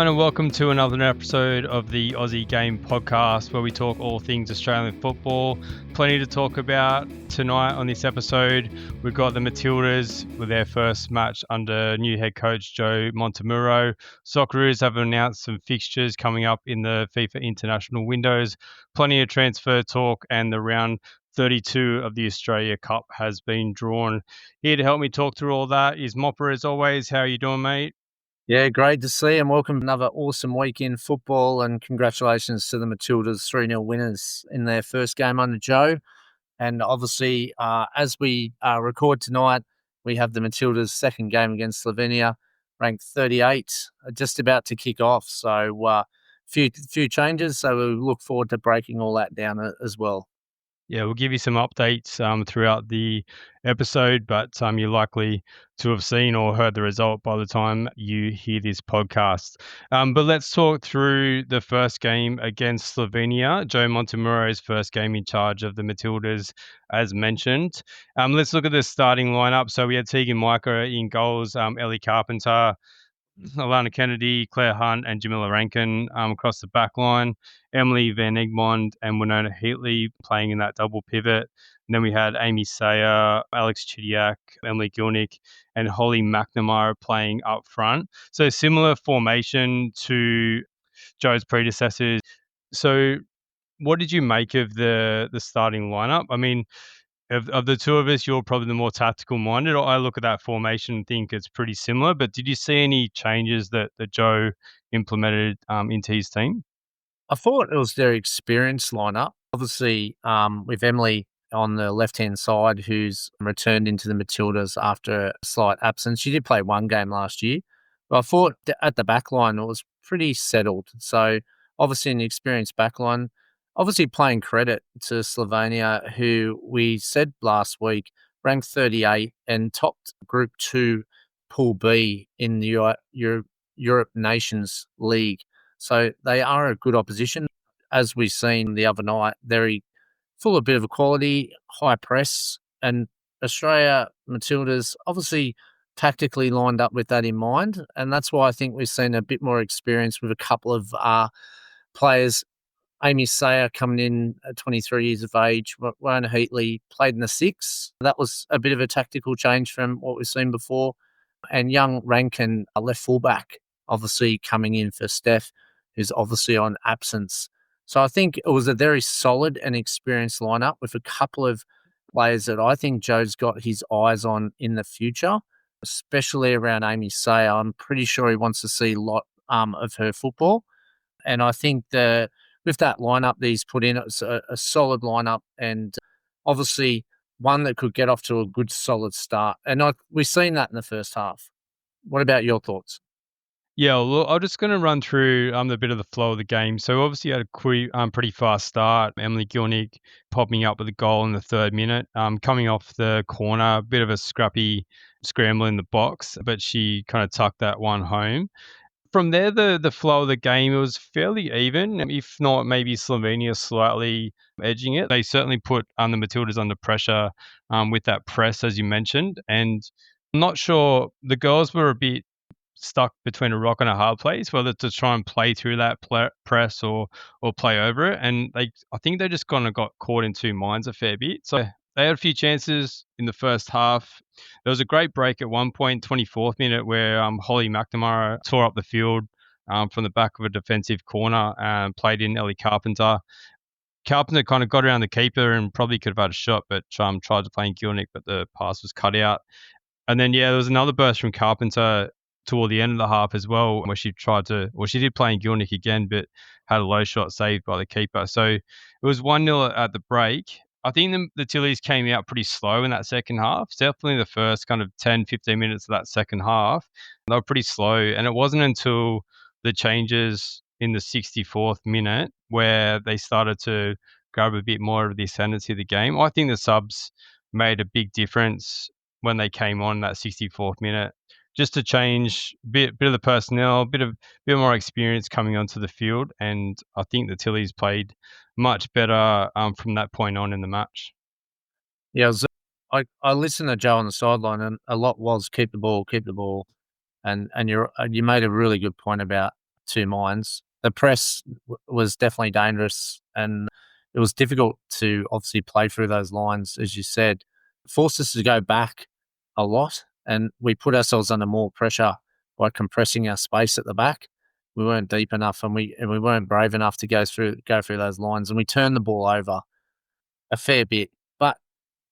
and welcome to another episode of the Aussie Game Podcast, where we talk all things Australian football. Plenty to talk about tonight on this episode. We've got the Matildas with their first match under new head coach Joe Montemurro. Socceroos have announced some fixtures coming up in the FIFA International windows. Plenty of transfer talk, and the round 32 of the Australia Cup has been drawn. Here to help me talk through all that is Mopper, as always. How are you doing, mate? Yeah, great to see, and welcome to another awesome week in football, and congratulations to the Matildas 3-0 winners in their first game under Joe. And obviously, as we record tonight, we have the Matildas' second game against Slovenia, ranked 38, just about to kick off. So few changes, so we look forward to breaking all that down as well. Yeah, we'll give you some updates throughout the episode, but you're likely to have seen or heard the result by the time you hear this podcast. But let's talk through the first game against Slovenia, Joe Montemurro's first game in charge of the Matildas, as mentioned. Let's look at the starting lineup. So we had Tegan Micah in goals, Ellie Carpenter, Alana Kennedy, Claire Hunt, and Jamila Rankin across the back line. Emily Van Egmond and Winona Heatley playing in that double pivot. And then we had Amy Sayer, Alex Chidiak, Emily Gilnick, and Holly McNamara playing up front. So similar formation to Joe's predecessors. So what did you make of the starting lineup? I mean, of the two of us, you're probably the more tactical minded. I look at that formation and think it's pretty similar. But did you see any changes that Joe implemented into his team? I thought it was their experienced lineup. Obviously, with Emily on the left-hand side, who's returned into the Matildas after a slight absence. She did play one game last year. But I thought at the back line, it was pretty settled. So obviously an experienced back line. Obviously paying credit to Slovenia, who we said last week ranked 38 and topped Group 2 Pool B in the Europe Nations League. So they are a good opposition. As we've seen the other night, very full of bit of quality, high press, and Australia Matildas obviously tactically lined up with that in mind. And that's why I think we've seen a bit more experience with a couple of players. Amy Sayer coming in at 23 years of age. Winona Heatley played in the six. That was a bit of a tactical change from what we've seen before. And young Rankin, a left fullback, obviously coming in for Steph, who's obviously on absence. So I think it was a very solid and experienced lineup with a couple of players that I think Joe's got his eyes on in the future, especially around Amy Sayer. I'm pretty sure he wants to see a lot of her football. And I think with that lineup that he's put in, it's a solid lineup, and obviously one that could get off to a good, solid start. And we've seen that in the first half. What about your thoughts? Yeah, well, I'm just going to run through the bit of the flow of the game. So obviously, you had a pretty fast start. Emily Gilnick popping up with a goal in the 3rd minute, coming off the corner, a bit of a scrappy scramble in the box, but she kind of tucked that one home. From there, the flow of the game, it was fairly even, if not maybe Slovenia slightly edging it. They certainly put the Matildas under pressure with that press, as you mentioned. And I'm not sure, the girls were a bit stuck between a rock and a hard place, whether to try and play through that press or play over it. And I think they just kind of got caught in two minds a fair bit. So they had a few chances in the first half. There was a great break at one point, 24th minute, where Holly McNamara tore up the field from the back of a defensive corner and played in Ellie Carpenter. Carpenter kind of got around the keeper and probably could have had a shot, but tried to play in Gilnick, but the pass was cut out. And then, there was another burst from Carpenter toward the end of the half as well, where she did play in Gilnick again, but had a low shot saved by the keeper. So it was 1-0 at the break. I think the Tillies came out pretty slow in that second half. Definitely the first kind of 10, 15 minutes of that second half, they were pretty slow. And it wasn't until the changes in the 64th minute where they started to grab a bit more of the ascendancy of the game. I think the subs made a big difference when they came on that 64th minute, just to change bit of the personnel, bit more experience coming onto the field. And I think the Tillies played much better from that point on in the match. Yeah, I listened to Joe on the sideline, and a lot was keep the ball, and you made a really good point about two minds. The press was definitely dangerous, and it was difficult to obviously play through those lines, as you said. Forced us to go back a lot, and we put ourselves under more pressure by compressing our space at the back. We weren't deep enough, and we weren't brave enough to go through those lines, and we turned the ball over a fair bit. But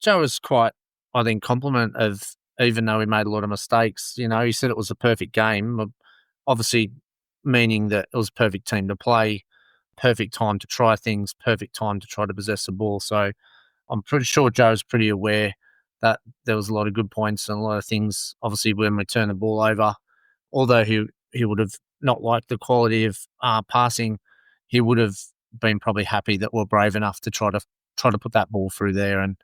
Joe was quite, I think, compliment of, even though we made a lot of mistakes, he said it was a perfect game, obviously meaning that it was a perfect team to play, perfect time to try things, perfect time to try to possess the ball. So I'm pretty sure Joe's pretty aware that there was a lot of good points and a lot of things, obviously, when we turned the ball over. Although he would have not liked the quality of passing, he would have been probably happy that we're brave enough to try to put that ball through there and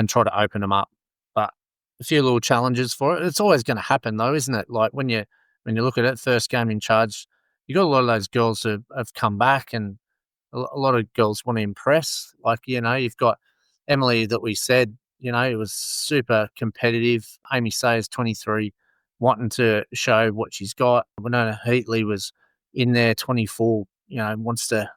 try to open them up. But a few little challenges for it. It's always going to happen, though, isn't it? Like when you look at it, first game in charge, you got a lot of those girls who have come back, and a lot of girls want to impress. Like, you've got Emily that we said, it was super competitive. Amy Sayers, 23, wanting to show what she's got. Winona Heatley was in there, 24, wants to,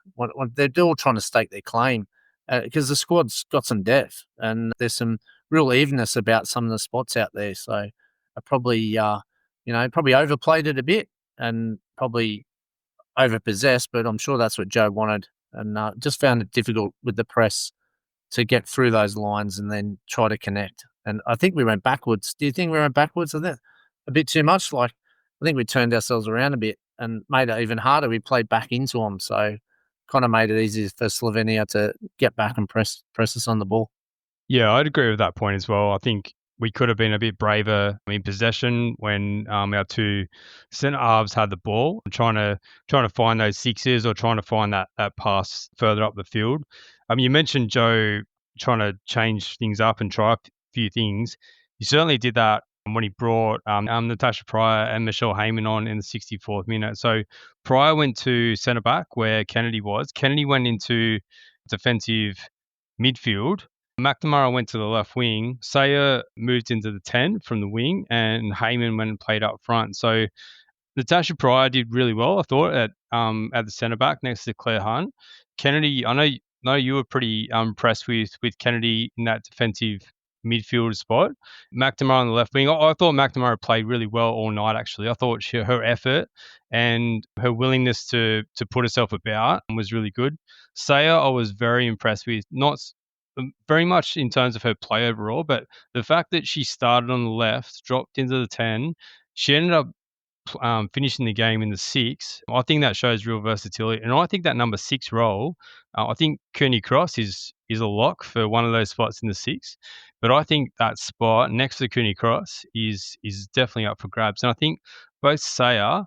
they're all trying to stake their claim because the squad's got some depth and there's some real evenness about some of the spots out there. So I probably, probably overplayed it a bit and probably overpossessed, but I'm sure that's what Joe wanted, and just found it difficult with the press to get through those lines and then try to connect. And I think we went backwards. Do you think we went backwards? I think a bit too much. Like, I think we turned ourselves around a bit and made it even harder. We played back into them, so kind of made it easier for Slovenia to get back and press us on the ball. Yeah, I'd agree with that point as well. I think we could have been a bit braver in possession when our two centre halves had the ball, trying to find those sixes or trying to find that pass further up the field. You mentioned Joe trying to change things up and try a few things. He certainly did that when he brought Natasha Pryor and Michelle Heyman on in the 64th minute. So Pryor went to centre back where Kennedy was. Kennedy went into defensive midfield. McNamara went to the left wing. Sayer moved into the 10 from the wing, and Heyman went and played up front. So Natasha Pryor did really well, I thought, at the centre back next to Claire Hunt. Kennedy, I know you were pretty impressed with Kennedy in that defensive midfield spot. McNamara on the left wing. I thought McNamara played really well all night. Actually, I thought her effort and her willingness to put herself about was really good. Sayer, I was very impressed with. Not very much in terms of her play overall, but the fact that she started on the left, dropped into the 10, she ended up finishing the game in the 6. I think that shows real versatility, and I think that number 6 role, I think Kearney Cross is a lock for one of those spots in the 6. But I think that spot next to Kearney Cross is definitely up for grabs, and I think both Sayer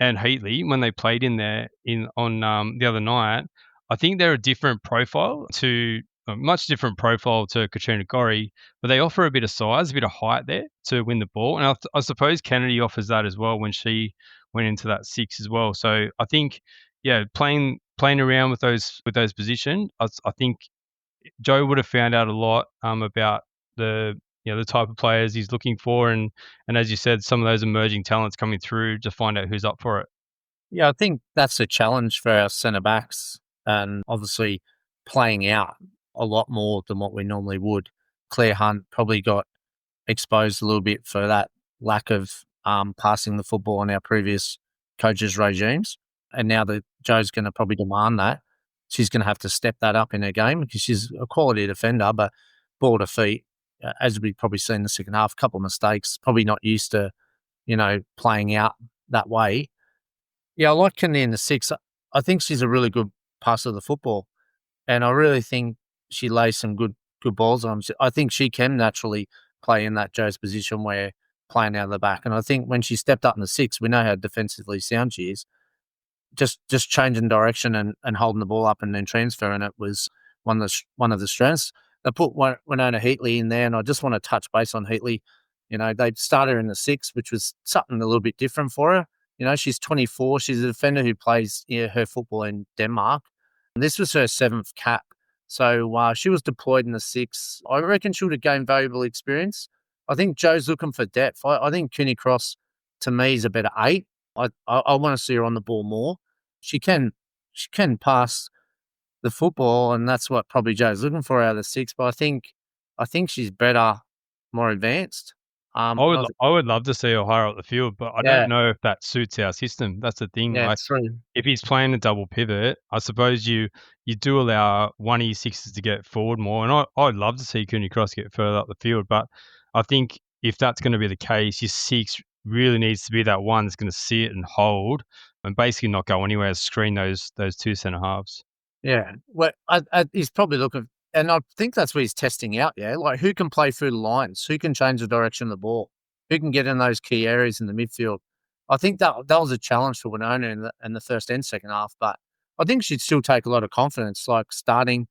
and Heatley, when they played in there on the other night, I think they're a different profile to a much different profile to Katrina Gorry, but they offer a bit of size, a bit of height there to win the ball. And I suppose Kennedy offers that as well when she went into that 6 as well. So I think, yeah, playing around with those positions, I think Joe would have found out a lot about the type of players he's looking for, and as you said, some of those emerging talents coming through to find out who's up for it. Yeah, I think that's a challenge for our centre backs, and obviously playing out a lot more than what we normally would. Claire Hunt probably got exposed a little bit for that lack of passing the football in our previous coaches' regimes. And now that Joe's going to probably demand that, she's going to have to step that up in her game because she's a quality defender, but ball to feet, as we've probably seen in the second half, a couple of mistakes, probably not used to, playing out that way. Yeah, I like Kennedy in the 6. I think she's a really good passer of the football, and I really think she lays some good balls on. I think she can naturally play in that Joe's position where playing out of the back. And I think when she stepped up in the 6, we know how defensively sound she is. Just changing direction and holding the ball up and then transferring it was one of the strengths. They put Winona Heatley in there, and I just want to touch base on Heatley. They started her in the 6, which was something a little bit different for her. She's 24. She's a defender who plays her football in Denmark. And this was her 7th cap. So she was deployed in the 6. I reckon she would have gained valuable experience. I think Joe's looking for depth. I think Kearney Cross, to me, is a better 8. I want to see her on the ball more. She can pass the football, and that's what probably Joe's looking for out of the six. But I think she's better, more advanced. I was, I would love to see her higher up the field, but I yeah, don't know if that suits our system. That's the thing. yeah, Like, true. if he's playing a double pivot, I suppose you do allow one of your sixes to get forward more, and I'd love to see Cooney Cross get further up the field. But I think if that's going to be the case, your six really needs to be that one that's going to sit and hold, and basically not go anywhere. Screen those two centre halves. Yeah. Well, he's probably looking, and I think that's what he's testing out. Yeah, like who can play through the lines, who can change the direction of the ball, who can get in those key areas in the midfield. I think that was a challenge for Winona in the first and second half, but I think she'd still take a lot of confidence, like starting,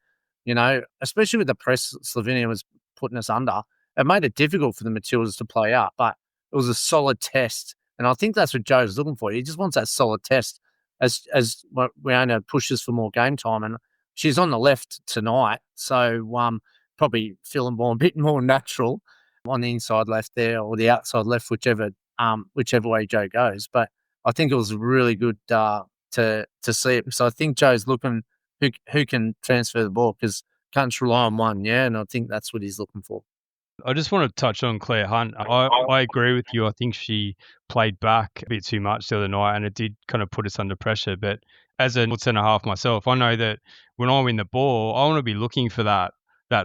especially with the press Slovenia was putting us under. It made it difficult for the Matildas to play out, but it was a solid test, and I think that's what Joe's looking for. He just wants that solid test as Rihanna pushes for more game time, and she's on the left tonight, so probably feeling a bit more natural on the inside left there or the outside left, whichever way Joe goes. But I think it was really good to see it. So I think Joe's looking who can transfer the ball because can't just rely on one, yeah, and I think that's what he's looking for. I just want to touch on Claire Hunt. I agree with you. I think she played back a bit too much the other night, and it did kind of put us under pressure. But as a centre half myself, I know that when I win the ball, I want to be looking for that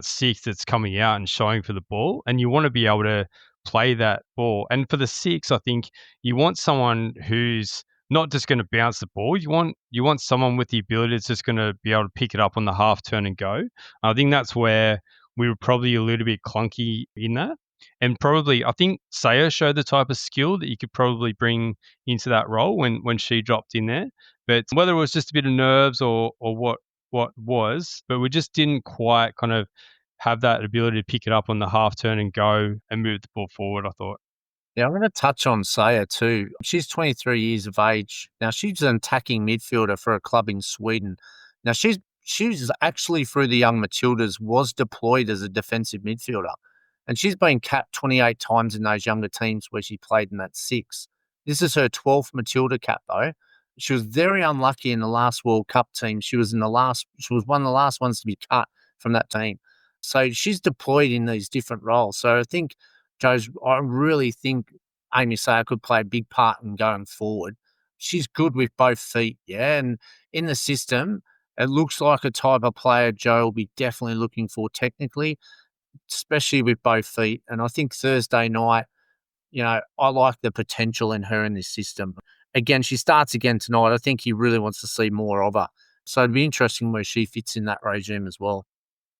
six that's coming out and showing for the ball, and you want to be able to play that ball. And for the six, I think you want someone who's not just going to bounce the ball. You want someone with the ability that's just going to be able to pick it up on the half turn and go. I think that's where we were probably a little bit clunky in that. And probably, I think Saya showed the type of skill that you could probably bring into that role when she dropped in there. But whether it was just a bit of nerves or what was, but we just didn't quite kind of have that ability to pick it up on the half turn and go and move the ball forward, I thought. Yeah, I'm going to touch on Saya too. She's 23 years of age. Now, she's an attacking midfielder for a club in Sweden. Now, she's actually through the young Matildas, was deployed as a defensive midfielder. And she's been capped 28 times in those younger teams where she played in that six. This is her 12th Matilda cap, though. She was very unlucky in the last World Cup team. She was one of the last ones to be cut from that team. So she's deployed in these different roles. So I really think Amy Sayer could play a big part in going forward. She's good with both feet, yeah. And in the system, it looks like a type of player Joe will be definitely looking for technically, especially with both feet. And I think Thursday night, I like the potential in her in this system. Again, she starts again tonight. I think he really wants to see more of her. So it'd be interesting where she fits in that regime as well.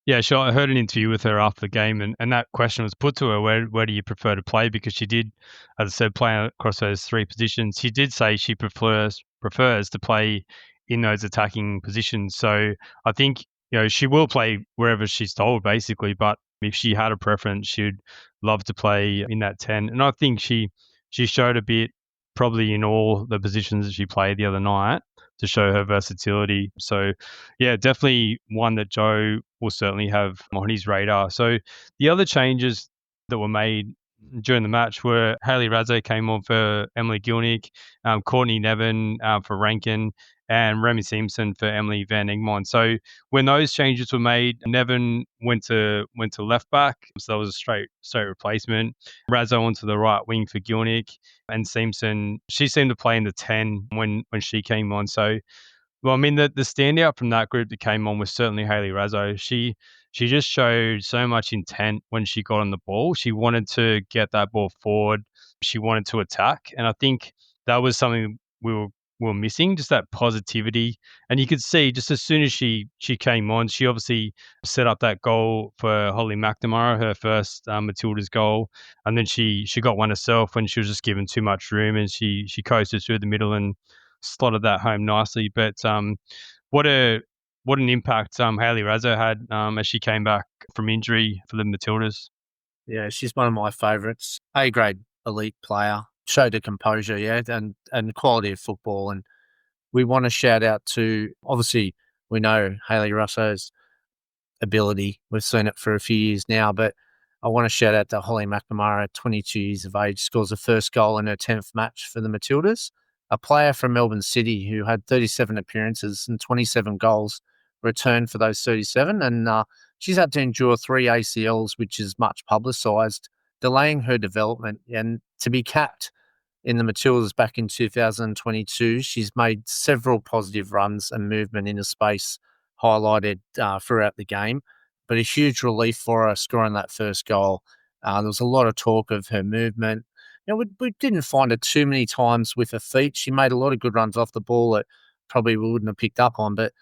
Yeah, sure. I heard an interview with her after the game, and that question was put to her: where do you prefer to play? Because she did, as I said, play across those three positions. She did say she prefers to play in those attacking positions. So I think she will play wherever she's told, basically. But if she had a preference, she'd love to play in that 10. And I think she showed a bit, probably in all the positions that she played the other night, to show her versatility. So yeah, definitely one that Joe will certainly have on his radar. So the other changes that were made during the match were Haley Razzo came on for Emily Gilnick, Courtney Nevin for Rankin, and Remy Simpson for Emily Van Egmond. So when those changes were made, Nevin went to left back, so that was a straight replacement. Razzo onto the right wing for Gilnick, and Simpson, she seemed to play in the 10 when she came on. So well, I mean, the standout from that group that came on was certainly Haley Razzo. She just showed so much intent when she got on the ball. She wanted to get that ball forward. She wanted to attack, and I think that was something we were missing, just that positivity. And you could see just as soon as she came on, she obviously set up that goal for Holly McNamara, her first Matilda's goal, and then she got one herself when she was just given too much room, and she coasted through the middle and slotted that home nicely. But what a what an impact Haley Razzo had as she came back from injury for the Matildas. Yeah, she's one of my favourites. A grade elite player. Showed her composure, yeah, and quality of football. And we want to shout out to, obviously, we know Haley Russo's ability. We've seen it for a few years now, but I want to shout out to Holly McNamara, 22 years of age, scores the first goal in her 10th match for the Matildas. a player from Melbourne City who had 37 appearances and 27 goals returned for those 37. And she's had to endure 3 ACLs, which is much publicised, delaying her development. And to be capped in the Matildas back in 2022, she's made several positive runs and movement into space highlighted throughout the game. But a huge relief for her scoring that first goal. There was a lot of talk of her movement. We didn't find her too many times with her feet. She made a lot of good runs off the ball that probably we wouldn't have picked up on. But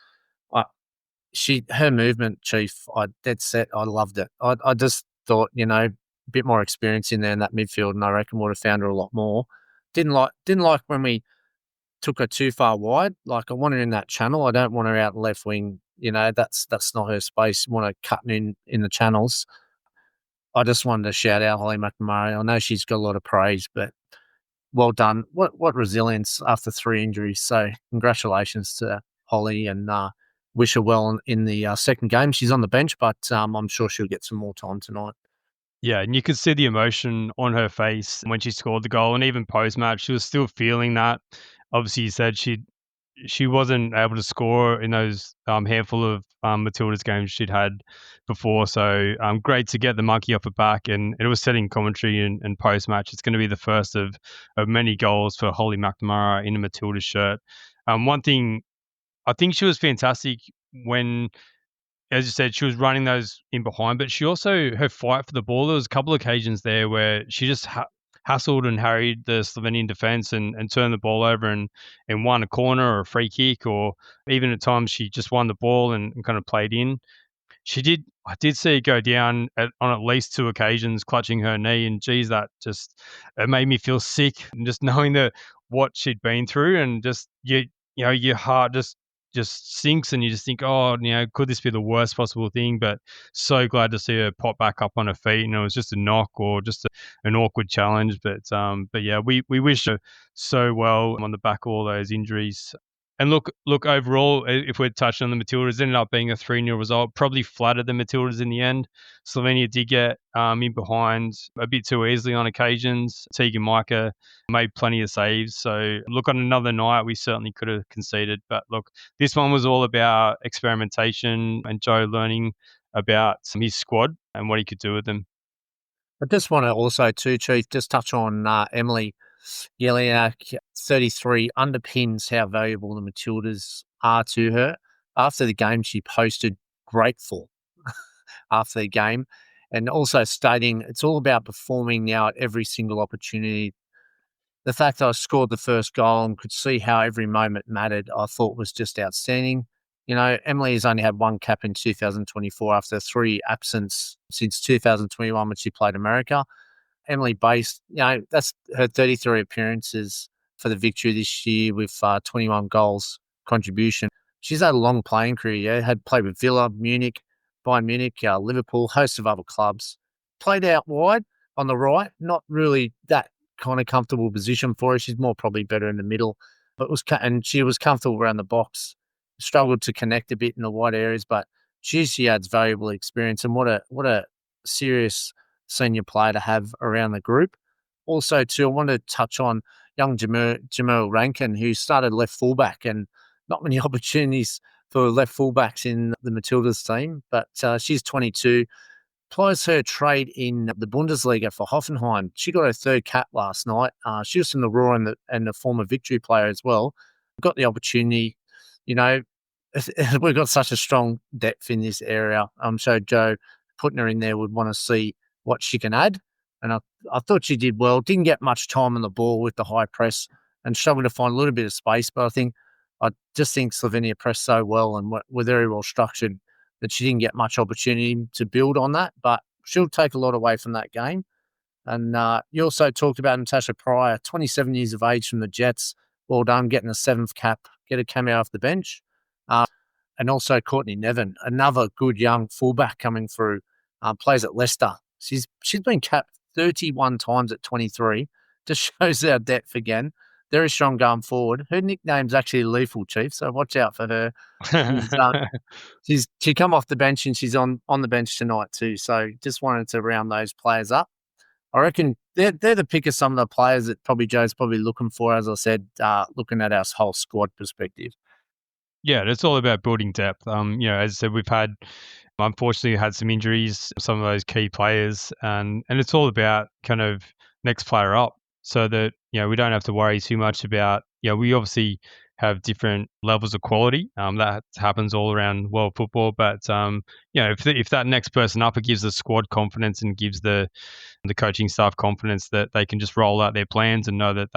her movement, Chief, dead set. I loved it. I just thought, a bit more experience in there in that midfield, and I reckon would have found her a lot more. Didn't like when we took her too far wide. Like, I want her in that channel. I don't want her out left wing. That's not her space. I want her cutting in the channels. I just wanted to shout out Holly McNamara. I know she's got a lot of praise, but well done. What resilience after 3 injuries. So congratulations to Holly, and wish her well in the second game. She's on the bench, but I'm sure she'll get some more time tonight. Yeah, and you could see the emotion on her face when she scored the goal, and even post-match, she was still feeling that. Obviously, you said she wasn't able to score in those handful of Matildas games she'd had before. So great to get the monkey off her back. And it was setting commentary and post-match. It's going to be the first of many goals for Holly McNamara in a Matildas shirt. One thing, I think she was fantastic when, as you said, she was running those in behind, but she also, her fight for the ball, there was a couple of occasions there where she just hassled and harried the Slovenian defence and turned the ball over and won a corner or a free kick, or even at times she just won the ball and kind of played in. I did see her go down on at least 2 occasions, clutching her knee, and geez, it made me feel sick. And just knowing what she'd been through, and just your heart just sinks, and you just think, oh, could this be the worst possible thing? But so glad to see her pop back up on her feet. It was just a knock or just an awkward challenge. But yeah, we wish her so well on the back of all those injuries. And look, overall, if we're touching on the Matildas, it ended up being a 3-0 result. Probably flattered the Matildas in the end. Slovenia did get in behind a bit too easily on occasions. Tegan Micah made plenty of saves. So, look, on another night, we certainly could have conceded. But look, this one was all about experimentation and Joe learning about his squad and what he could do with them. I just want to also, too, Chief, just touch on Emily Jelinek, 33, underpins how valuable the Matildas are to her. After the game, she posted grateful after the game, and also stating it's all about performing now at every single opportunity. The fact that I scored the first goal and could see how every moment mattered, I thought was just outstanding. Emily has only had 1 cap in 2024 after 3 absence since 2021 when she played America. Emily Bass, that's her 33 appearances for the victory this year with 21 goals contribution. She's had a long playing career, had played with Villa, Munich, Bayern Munich, Liverpool, host of other clubs. Played out wide on the right, not really that kind of comfortable position for her. She's more probably better in the middle, and she was comfortable around the box. Struggled to connect a bit in the wide areas, but she adds valuable experience, and what a serious senior player to have around the group. Also, too, I want to touch on young Jamil Rankin, who started left fullback, and not many opportunities for left fullbacks in the Matildas team, but she's 22, plies her trade in the Bundesliga for Hoffenheim. She got her 3rd cap last night. She was from the Raw and the former Victory player as well. Got the opportunity. We've got such a strong depth in this area. I'm sure Joe, putting her in there, would want to see what she can add. And I thought she did well. Didn't get much time on the ball with the high press and struggled to find a little bit of space. But I just think Slovenia pressed so well and were very well structured that she didn't get much opportunity to build on that. But she'll take a lot away from that game. And you also talked about Natasha Pryor, 27 years of age from the Jets. Well done, getting a 7th cap, get a cameo off the bench. And also Courtney Nevin, another good young fullback coming through, plays at Leicester. She's been capped 31 times at 23. Just shows our depth again. Very strong going forward. Her nickname's actually Lethal, Chief, so watch out for her. She come off the bench and she's on the bench tonight too. So just wanted to round those players up. I reckon they're the pick of some of the players that probably Joe's probably looking for, as I said, looking at our whole squad perspective. Yeah, it's all about building depth. As I said, we've unfortunately had some injuries, some of those key players, and it's all about kind of next player up, so that we don't have to worry too much about. We obviously have different levels of quality. That happens all around world football, but if that next person up, it gives the squad confidence and gives the coaching staff confidence that they can just roll out their plans and know that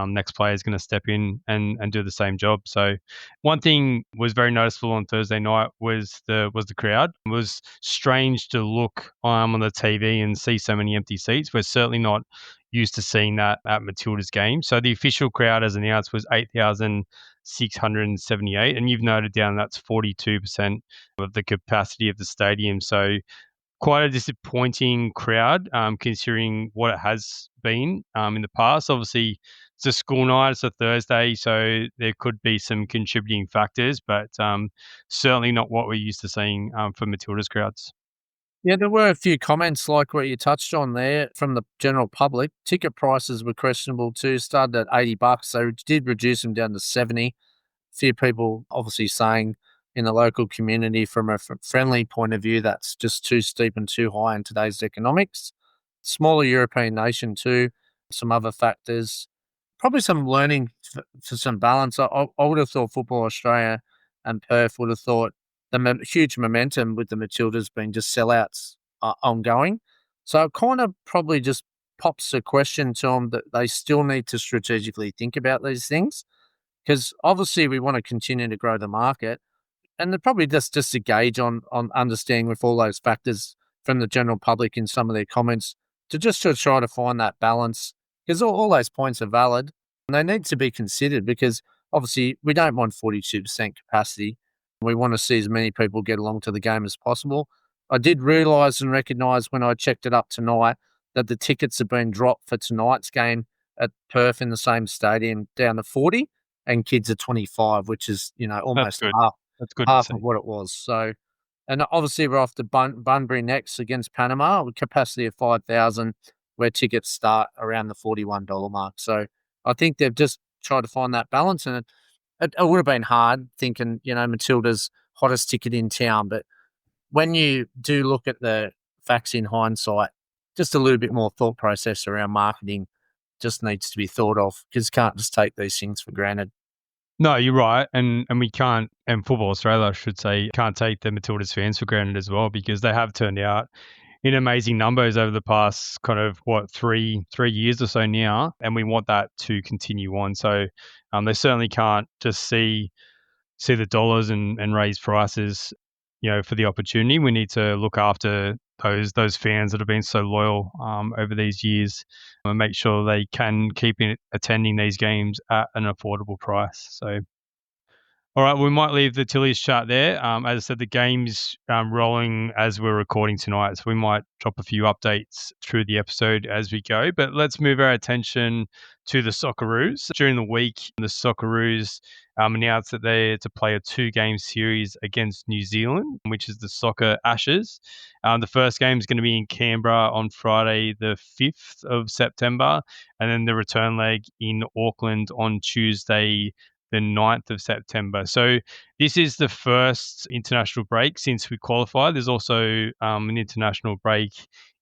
next player is going to step in and do the same job. So one thing was very noticeable on Thursday night was the crowd. It was strange to look on the TV and see so many empty seats. We're certainly not used to seeing that at Matilda's game. So the official crowd, as announced, was 8,678, and you've noted down that's 42% of the capacity of the stadium. So quite a disappointing crowd, considering what it has been in the past. Obviously, it's a school night, it's a Thursday, so there could be some contributing factors, but certainly not what we're used to seeing for Matilda's crowds. Yeah, there were a few comments like what you touched on there from the general public. Ticket prices were questionable too, started at $80. They did reduce them down to 70. Few people obviously saying in the local community from a friendly point of view that's just too steep and too high in today's economics. Smaller European nation too, some other factors. Probably some learning for some balance. I would have thought Football Australia and Perth would have thought huge momentum with the Matildas being just sellouts ongoing. So it kind of probably just pops a question to them that they still need to strategically think about these things, because obviously we want to continue to grow the market, and they're probably just a gauge on understanding with all those factors from the general public in some of their comments to try to find that balance, because all those points are valid and they need to be considered, because obviously we don't want 42% capacity. We want to see as many people get along to the game as possible. I did realise and recognise when I checked it up tonight that the tickets have been dropped for tonight's game at Perth in the same stadium down to 40, and kids are 25, which is, That's almost good. half That's good to half of see. what it was. So, and obviously we're off to Bunbury next against Panama with capacity of 5,000, where tickets start around the $41 mark. So I think they've just tried to find that balance, and it would have been hard thinking, Matilda's hottest ticket in town. But when you do look at the facts in hindsight, just a little bit more thought process around marketing just needs to be thought of, because you can't just take these things for granted. No, you're right, and we can't, and Football Australia, I should say, can't take the Matildas fans for granted as well, because they have turned out in amazing numbers over the past kind of 3 years or so now, and we want that to continue on. So they certainly can't just see the dollars and raise prices, for the opportunity. We need to look after those fans that have been so loyal over these years, and make sure they can keep attending these games at an affordable price. So all right, we might leave the Tillies chat there. As I said, the game's rolling as we're recording tonight, so we might drop a few updates through the episode as we go. But let's move our attention to the Socceroos. During the week, the Socceroos announced that they're to play a two-game series against New Zealand, which is the Soccer Ashes. The first game is going to be in Canberra on Friday, the 5th of September, and then the return leg in Auckland on Tuesday, the 9th of September. So this is the first international break since we qualified. There's also an international break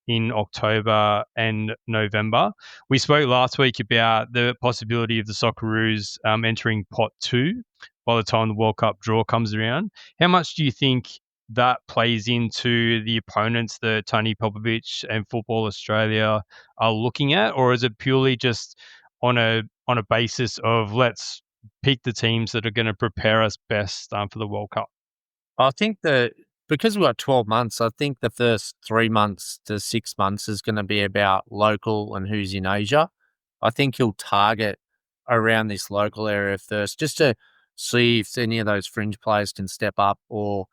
in October and November. We spoke last week about the possibility of the Socceroos entering pot two by the time the World Cup draw comes around. How much do you think that plays into the opponents that Tony Popovic and Football Australia are looking at, or is it purely just on a basis of let's pick the teams that are going to prepare us best for the World Cup? I think that because we've got 12 months, I think the first 3 months to 6 months is going to be about local and who's in Asia. I think he'll target around this local area first, just to see if any of those fringe players can step up, or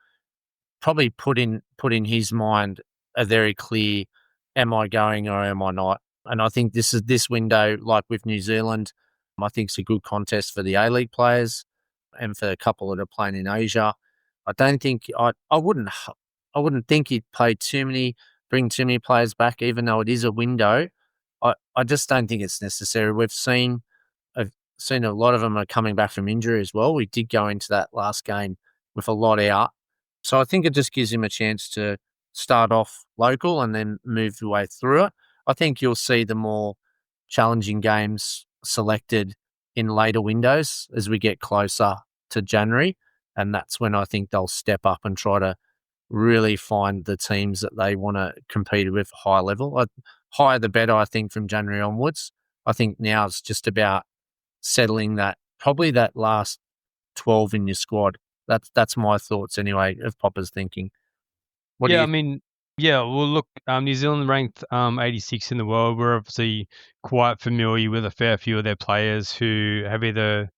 probably put in his mind a very clear, am I going or am I not? And I think this window, like with New Zealand, I think it's a good contest for the A-League players and for a couple that are playing in Asia. I don't think I wouldn't think he'd bring too many players back, even though it is a window. I just don't think it's necessary. I've seen a lot of them are coming back from injury as well. We did go into that last game with a lot out. So I think it just gives him a chance to start off local and then move the way through it. I think you'll see the more challenging games selected in later windows as we get closer to January. And that's when I think they'll step up and try to really find the teams that they want to compete with high level. Higher the better, I think, from January onwards. I think now it's just about settling that, probably that last 12 in your squad. That's my thoughts anyway of Popper's thinking. What do Yeah, I you mean, yeah, well, look, New Zealand ranked 86 in the world. We're obviously quite familiar with a fair few of their players who have either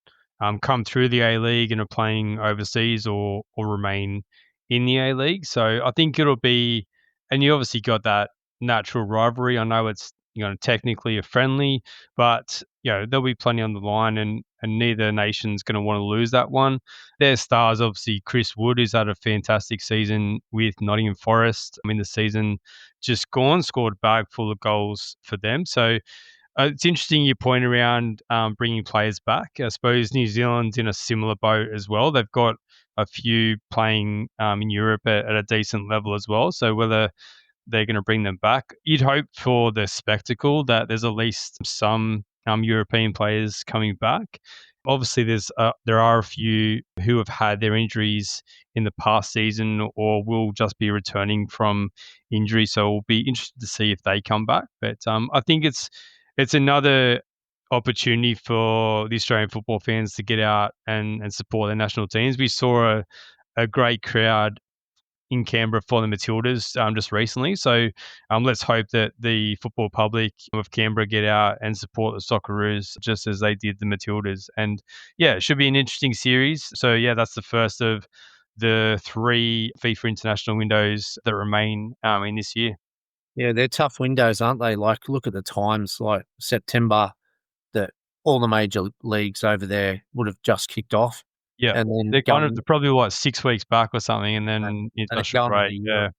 come through the A League and are playing overseas or remain in the A League. So I think it'll be, and you obviously got that natural rivalry. I know it's technically a friendly, but there'll be plenty on the line, and neither nation's going to want to lose that one. Their stars, obviously, Chris Wood, who's had a fantastic season with Nottingham Forest. I mean, the season just gone, scored a bag full of goals for them. So it's interesting your point around bringing players back. I suppose New Zealand's in a similar boat as well. They've got a few playing in Europe at a decent level as well. So whether they're going to bring them back. You'd hope for the spectacle that there's at least some European players coming back. Obviously, there are a few who have had their injuries in the past season or will just be returning from injury. So we'll be interested to see if they come back. But I think it's another opportunity for the Australian football fans to get out and support their national teams. We saw a great crowd in Canberra for the Matildas just recently. So let's hope that the football public of Canberra get out and support the Socceroos just as they did the Matildas. And yeah, it should be an interesting series. So yeah, that's the first of the 3 FIFA International windows that remain in this year. Yeah, they're tough windows, aren't they? Like, look at the times, like September, that all the major leagues over there would have just kicked off, Yeah, and then they're they're probably what 6 weeks back or something, and and then and international break. Yeah,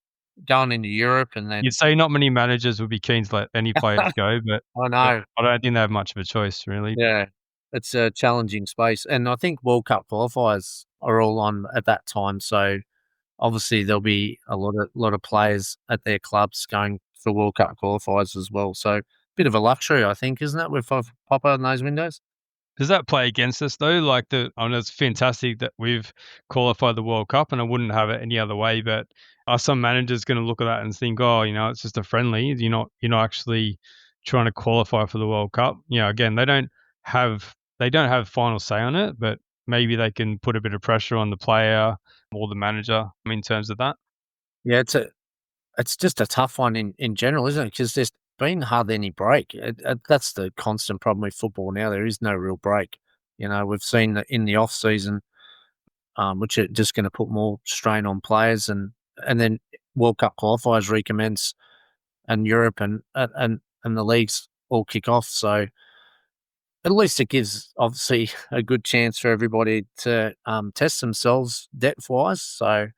going into Europe, and you'd then say not many managers would be keen to let any players go, I but know, I don't think they have much of a choice really. yeah, it's a challenging space, and I think World Cup qualifiers are all on at that time, so obviously there'll be a lot of players at their clubs going for World Cup qualifiers as well. So bit of a luxury, I think, isn't it, with Popper in those windows? Does that play against us though? Like I know it's fantastic that we've qualified the World Cup, and I wouldn't have it any other way. But are some managers going to look at that and think, oh, it's just a friendly. You're not actually trying to qualify for the World Cup. Again, they don't have final say on it, but maybe they can put a bit of pressure on the player or the manager in terms of that. Yeah, it's just a tough one in general, isn't it? Because there's been hardly any break. That's the constant problem with football now. There is no real break. We've seen that in the off season, which are just going to put more strain on players, and then World Cup qualifiers recommence, and Europe and the leagues all kick off. So at least it gives obviously a good chance for everybody to test themselves depth wise. So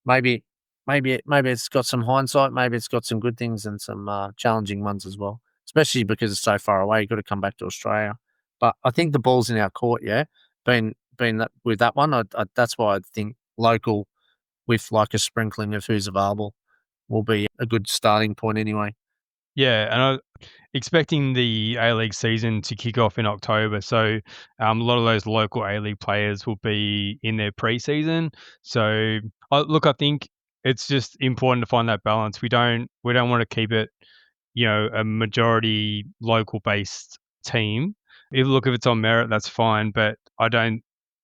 maybe maybe it's got some hindsight, maybe it's got some good things and some challenging ones as well. Especially because it's so far away, you've got to come back to Australia. But I think the ball's in our court. Yeah, been that with that one. That's why I think local with like a sprinkling of who's available will be a good starting point anyway. Yeah, and expecting the A League season to kick off in October. So a lot of those local A League players will be in their preseason. So look, I think it's just important to find that balance. We don't want to keep it, a majority local based team. If it's on merit, that's fine. But I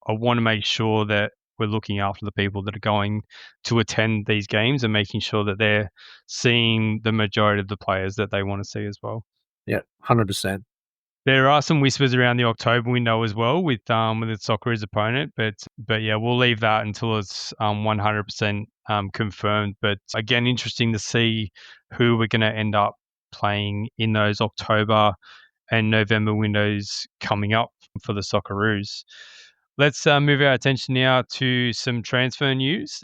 want to make sure that we're looking after the people that are going to attend these games and making sure that they're seeing the majority of the players that they want to see as well. Yeah, 100%. There are some whispers around the October window as well with its Socceroos opponent, but yeah, we'll leave that until it's 100% confirmed. But again, interesting to see who we're going to end up playing in those October and November windows coming up for the Socceroos. Let's move our attention now to some transfer news.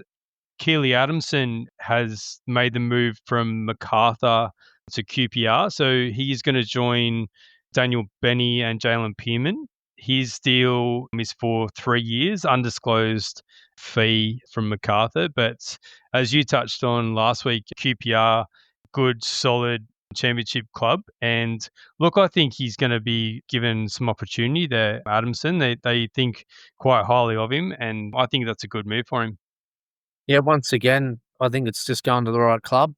Keely Adamson has made the move from MacArthur to QPR. So he's going to join Daniel Benny and Jalen Pearman. His deal is for 3 years, undisclosed fee from MacArthur. But as you touched on last week, QPR, good, solid championship club. And look, I think he's going to be given some opportunity there, Adamson. They think quite highly of him, and I think that's a good move for him. Yeah, once again, I think it's just going to the right club.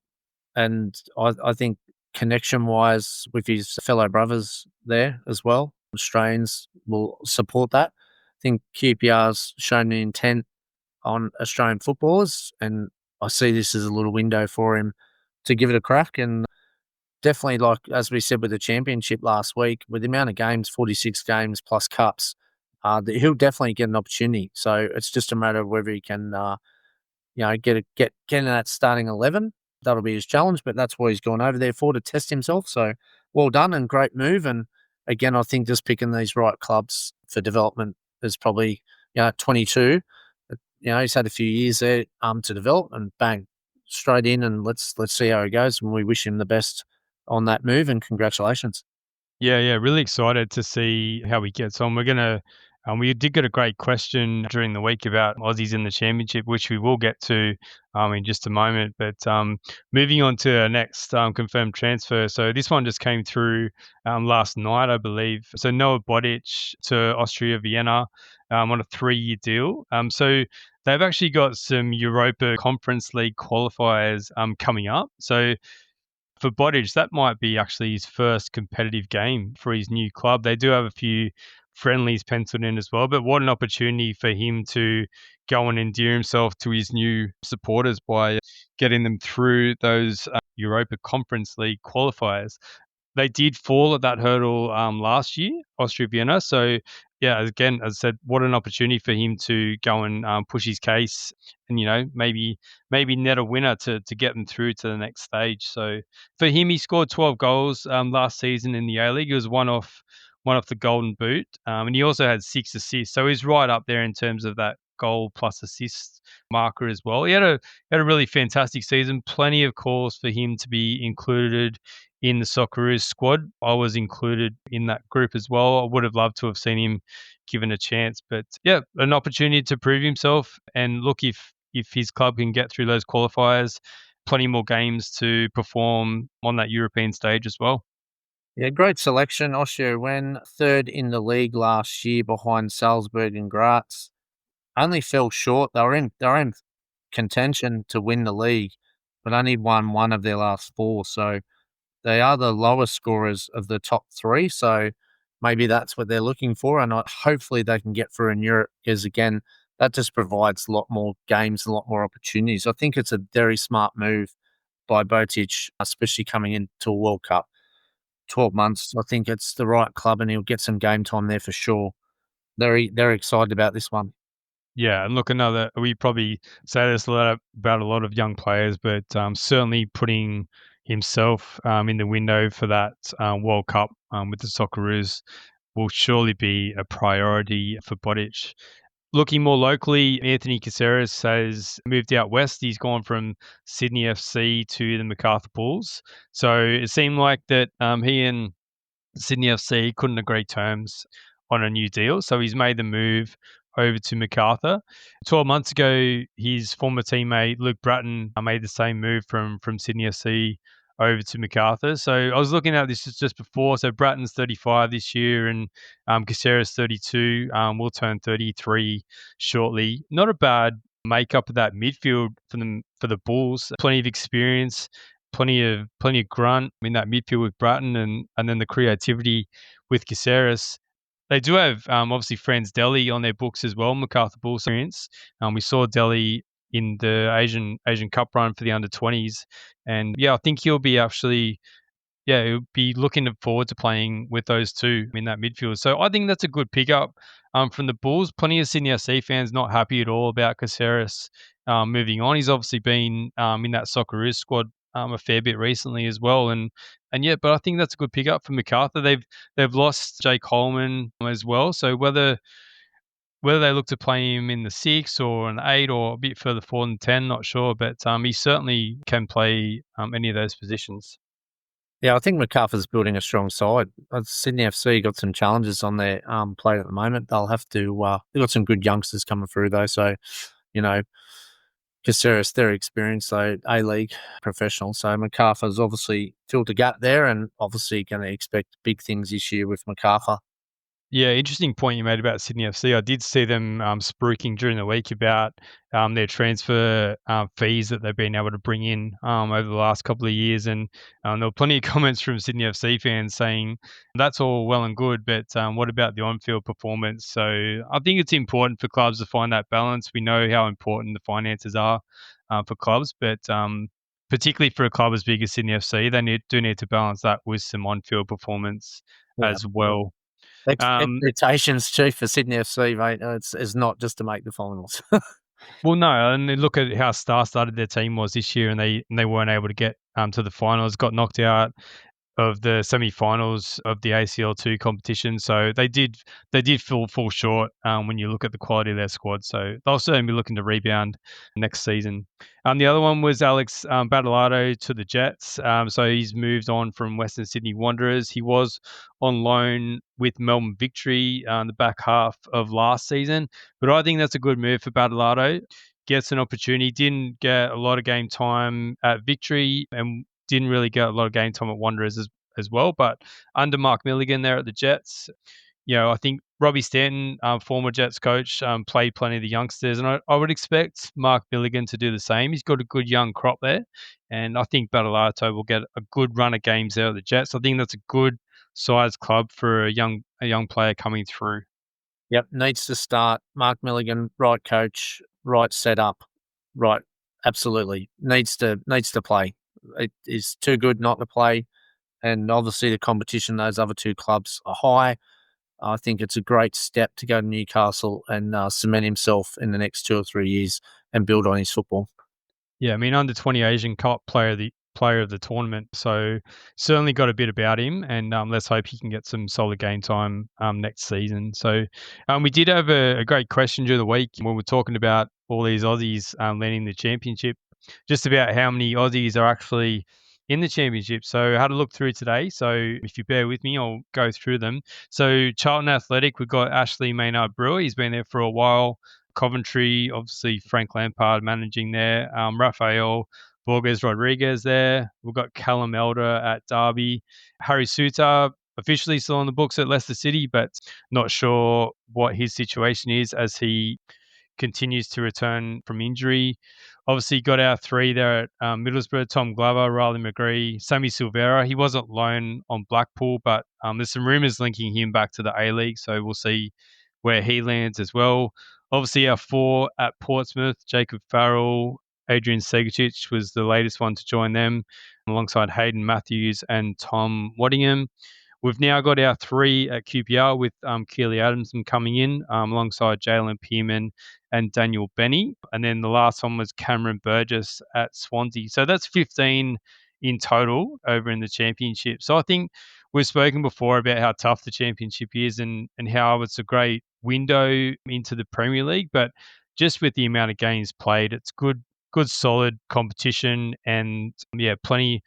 And I think connection wise with his fellow brothers there as well, Australians will support that. I think QPR's shown the intent on Australian footballers, and I see this as a little window for him to give it a crack. And definitely, like as we said with the championship last week, with the amount of games, 46 games plus cups, he'll definitely get an opportunity. So it's just a matter of whether he can get in that starting 11. That'll be his challenge, but that's what he's gone over there for, to test himself. So well done and great move. And again, I think just picking these right clubs for development is probably 22. He's had a few years there to develop, and bang, straight in, and let's see how he goes. And we wish him the best on that move, and congratulations. Yeah, really excited to see how he gets on. We did get a great question during the week about Aussies in the championship, which we will get to in just a moment. But moving on to our next confirmed transfer. So this one just came through last night, I believe. So Noah Bodic to Austria Vienna on a 3-year deal. So they've actually got some Europa Conference League qualifiers coming up. So for Bodic, that might be actually his first competitive game for his new club. They do have a few friendlies penciled in as well, but what an opportunity for him to go and endear himself to his new supporters by getting them through those Europa Conference League qualifiers. They did fall at that hurdle last year, Austria Vienna. So, yeah, again, as I said, what an opportunity for him to go and push his case, and maybe net a winner to get them through to the next stage. So for him, he scored 12 goals last season in the A League. He was one off the Golden Boot, and he also had 6 assists. So he's right up there in terms of that goal plus assist marker as well. He had a really fantastic season. Plenty of calls for him to be included in the Socceroos squad. I was included in that group as well. I would have loved to have seen him given a chance, but yeah, an opportunity to prove himself. And look, if his club can get through those qualifiers, plenty more games to perform on that European stage as well. Yeah, great selection. Austria went third in the league last year behind Salzburg and Graz. Only fell short. They were in contention to win the league, but only won one of their last four. So they are the lowest scorers of the top three. So maybe that's what they're looking for, and hopefully they can get through in Europe, because again, that just provides a lot more games, a lot more opportunities. I think it's a very smart move by Botic, especially coming into a World Cup. 12 months, I think it's the right club, and he'll get some game time there for sure. Very excited about this one. Yeah, and look, we probably say this a lot about a lot of young players, but certainly putting himself in the window for that World Cup with the Socceroos will surely be a priority for Bodic. Looking more locally, Anthony Caceres has moved out west. He's gone from Sydney FC to the MacArthur Bulls. So it seemed like that he and Sydney FC couldn't agree terms on a new deal, so he's made the move over to MacArthur. 12 months ago, his former teammate Luke Bratton made the same move from Sydney FC over to MacArthur. So I was looking at this just before. So Bratton's 35 this year, and Caceres 32. Will turn 33 shortly. Not a bad makeup of that midfield for the Bulls. Plenty of experience, plenty of grunt in that midfield with Bratton, and then the creativity with Caceres. They do have obviously Franz Deli on their books as well, MacArthur Bulls experience. We saw Deli in the Asian Cup run for the under-20s, and yeah, I think he'll be actually he'll be looking forward to playing with those two in that midfield. So I think that's a good pickup from the Bulls. Plenty of Sydney FC fans not happy at all about Caceres moving on. He's obviously been in that Socceroos squad a fair bit recently as well, and yeah, but I think that's a good pickup for MacArthur. They've lost Jake Holman as well. So Whether they look to play him in the 6 or an 8 or a bit further forward in 10, not sure, but he certainly can play any of those positions. Yeah, I think MacArthur's building a strong side. Sydney FC got some challenges on their plate at the moment. They'll have to. They've got some good youngsters coming through though, so you know, Cupset, they're experienced, so A-League professional. So MacArthur's obviously filled a gap there, and obviously going to expect big things this year with MacArthur. Yeah, interesting point you made about Sydney FC. I did see them spruiking during the week about their transfer fees that they've been able to bring in over the last couple of years, and there were plenty of comments from Sydney FC fans saying that's all well and good, but what about the on-field performance? So I think it's important for clubs to find that balance. We know how important the finances are for clubs, but particularly for a club as big as Sydney FC, they do need to balance that with some on-field performance Yeah. as well. Um, Expectations too for Sydney FC, mate. It's not just to make the finals. Well, no, and then look at how star-studded their team was this year, and they weren't able to get to the finals. Got knocked out of the semi-finals of the ACL2 competition, so they did fall short when you look at the quality of their squad. So they'll certainly be looking to rebound next season. The other one was Alex Battleado to the Jets. So he's moved on from Western Sydney Wanderers. He was on loan with Melbourne Victory the back half of last season, but I think that's a good move for Battleado. Gets an opportunity. Didn't get a lot of game time at Victory, and didn't really get a lot of game time at Wanderers as well. But under Mark Milligan there at the Jets, I think Robbie Stanton, former Jets coach, played plenty of the youngsters, and I would expect Mark Milligan to do the same. He's got a good young crop there, and I think Battleato will get a good run of games there at the Jets. I think that's a good size club for a young player coming through. Yep, needs to start. Mark Milligan, right coach, right setup, right. Absolutely needs to play. It is too good not to play, and obviously the competition those other two clubs are high. I think it's a great step to go to Newcastle and cement himself in the next 2 or 3 years and build on his football. Yeah, I mean, under 20 Asian Cup player of the tournament. So certainly got a bit about him, and let's hope he can get some solid game time next season. So we did have a great question during the week when we're talking about all these Aussies landing the championship, just about how many Aussies are actually in the championship. So I had a look through today. So if you bear with me, I'll go through them. So Charlton Athletic, we've got Ashley Maynard Brewer. He's been there for a while. Coventry, obviously Frank Lampard managing there. Rafael Borges Rodriguez there. We've got Callum Elder at Derby. Harry Suter, officially still on the books at Leicester City, but not sure what his situation is as he continues to return from injury. Obviously, got our three there at Middlesbrough: Tom Glover, Riley McGree, Sammy Silvera. He wasn't loan on Blackpool, but there's some rumours linking him back to the A-League, so we'll see where he lands as well. Obviously, our four at Portsmouth: Jacob Farrell, Adrian Segacic was the latest one to join them, alongside Hayden Matthews and Tom Waddingham. We've now got our three at QPR with Keely Adamson coming in alongside Jalen Pearman and Daniel Benny. And then the last one was Cameron Burgess at Swansea. So that's 15 in total over in the championship. So I think we've spoken before about how tough the championship is and how it's a great window into the Premier League. But just with the amount of games played, it's good solid competition, and plenty